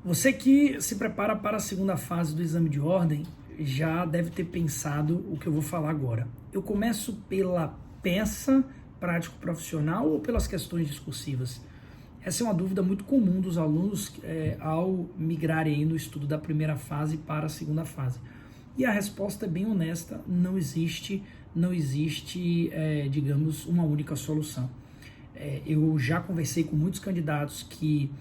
Você que se prepara para a segunda fase do exame de ordem já deve ter pensado o que eu vou falar agora. Eu começo pela peça prático-profissional ou pelas questões discursivas? Essa é uma dúvida muito comum dos alunos ao migrarem aí no estudo da primeira fase para a segunda fase. E a resposta é bem honesta, não existe, digamos, uma única solução. Eu já conversei com muitos candidatos que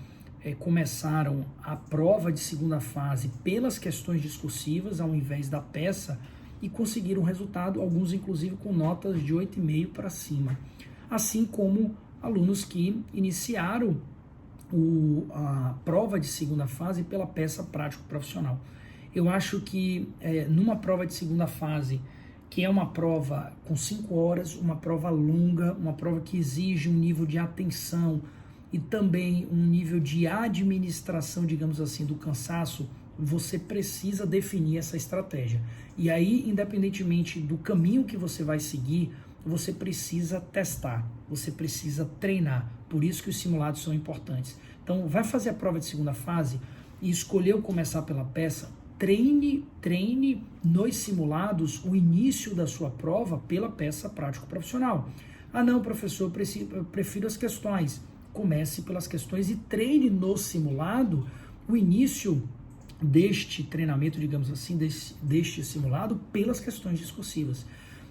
começaram a prova de segunda fase pelas questões discursivas ao invés da peça e conseguiram resultado, alguns inclusive com notas de 8,5 para cima. Assim como alunos que iniciaram a prova de segunda fase pela peça prático-profissional. Eu acho que numa prova de segunda fase, que é uma prova com 5 horas, uma prova longa, uma prova que exige um nível de atenção e também um nível de administração, digamos assim, do cansaço, você precisa definir essa estratégia. E aí, independentemente do caminho que você vai seguir, você precisa testar, você precisa treinar. Por isso que os simulados são importantes. Então, vai fazer a prova de segunda fase e escolheu começar pela peça, treine nos simulados o início da sua prova pela peça prático-profissional. Ah não, professor, eu prefiro as questões. Comece pelas questões e treine no simulado o início deste treinamento, digamos assim, deste simulado pelas questões discursivas.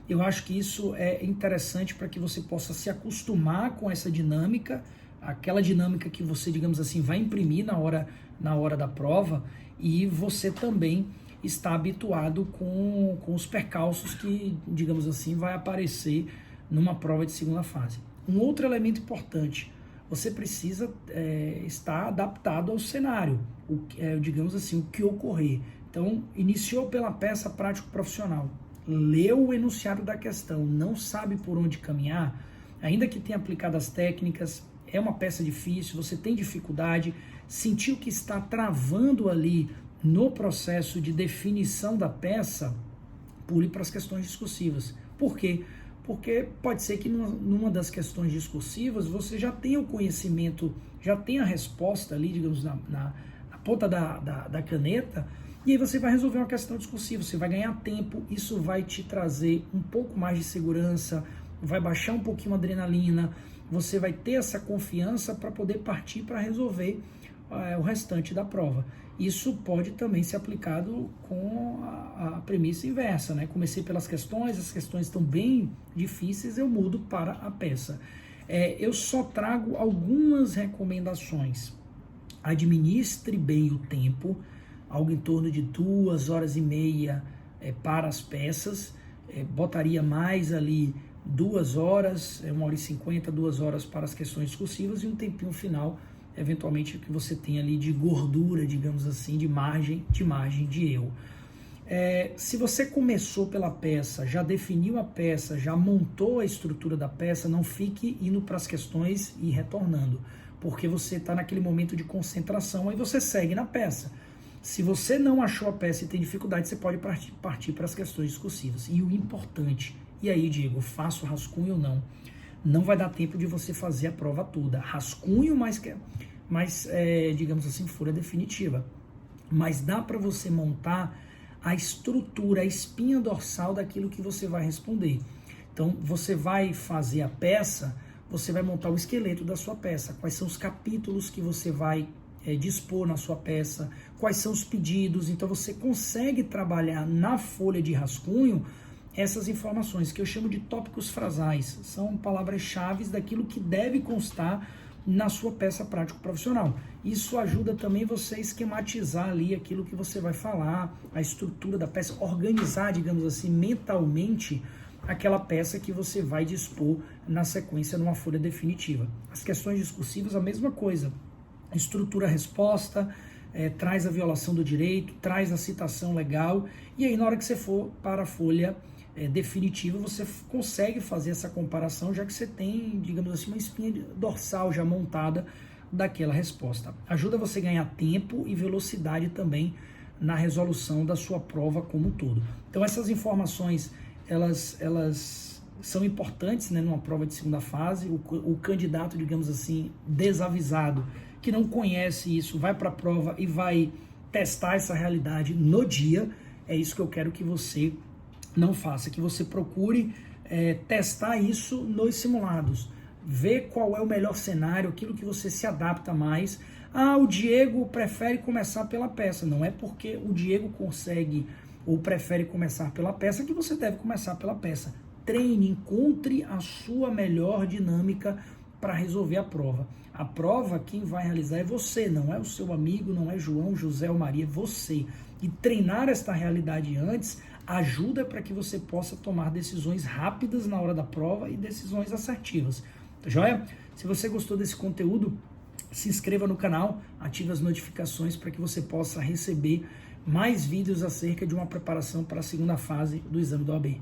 Eu acho que isso é interessante para que você possa se acostumar com essa dinâmica, aquela dinâmica que você, digamos assim, vai imprimir na hora da prova, e você também está habituado com os percalços que, digamos assim, vai aparecer numa prova de segunda fase. Um outro elemento importante: você precisa estar adaptado ao cenário, digamos assim, o que ocorrer. Então, iniciou pela peça prático-profissional, leu o enunciado da questão, não sabe por onde caminhar, ainda que tenha aplicado as técnicas, é uma peça difícil, você tem dificuldade, sentiu que está travando ali no processo de definição da peça, pule para as questões discursivas. Por quê? Porque pode ser que numa das questões discursivas você já tenha o conhecimento, já tenha a resposta ali, digamos, na ponta da caneta, e aí você vai resolver uma questão discursiva, você vai ganhar tempo, isso vai te trazer um pouco mais de segurança, vai baixar um pouquinho a adrenalina, você vai ter essa confiança para poder partir para resolver o restante da prova. Isso pode também ser aplicado com a premissa inversa, né? Comecei pelas questões, as questões estão bem difíceis, eu mudo para a peça. Eu só trago algumas recomendações. Administre bem o tempo, algo em torno de 2h30 para as peças, botaria mais ali 2 horas, 1h50, 2 horas para as questões discursivas e um tempinho final, eventualmente, que você tem ali de gordura, digamos assim, de margem de erro. Se você começou pela peça, já definiu a peça, já montou a estrutura da peça, não fique indo para as questões e retornando, porque você está naquele momento de concentração, aí você segue na peça. Se você não achou a peça e tem dificuldade, você pode partir para as questões discursivas. E o importante, e aí, Diego, faço rascunho ou não? Não vai dar tempo de você fazer a prova toda. Rascunho, mas digamos assim, folha definitiva. Mas dá para você montar a estrutura, a espinha dorsal daquilo que você vai responder. Então, você vai fazer a peça, você vai montar o esqueleto da sua peça. Quais são os capítulos que você vai dispor na sua peça, quais são os pedidos. Então, você consegue trabalhar na folha de rascunho essas informações, que eu chamo de tópicos frasais, são palavras-chave daquilo que deve constar na sua peça prático-profissional. Isso ajuda também você a esquematizar ali aquilo que você vai falar, a estrutura da peça, organizar, digamos assim, mentalmente aquela peça que você vai dispor na sequência numa folha definitiva. As questões discursivas, a mesma coisa, estrutura-resposta, traz a violação do direito, traz a citação legal, e aí na hora que você for para a folha definitiva, você consegue fazer essa comparação, já que você tem, digamos assim, uma espinha dorsal já montada daquela resposta. Ajuda você a ganhar tempo e velocidade também na resolução da sua prova como um todo. Então essas informações, elas são importantes, né, numa prova de segunda fase. O candidato, digamos assim, desavisado, que não conhece isso, vai para a prova e vai testar essa realidade no dia. É isso que eu quero que você não faça, que você procure testar isso nos simulados, ver qual é o melhor cenário, aquilo que você se adapta mais. Ah, o Diego prefere começar pela peça. Não é porque o Diego consegue ou prefere começar pela peça que você deve começar pela peça. Treine, encontre a sua melhor dinâmica para resolver a prova. A prova, quem vai realizar é você, não é o seu amigo, não é João, José ou Maria, é você. E treinar esta realidade antes ajuda para que você possa tomar decisões rápidas na hora da prova e decisões assertivas. Tá joia? Se você gostou desse conteúdo, se inscreva no canal, ative as notificações para que você possa receber mais vídeos acerca de uma preparação para a segunda fase do exame da OAB.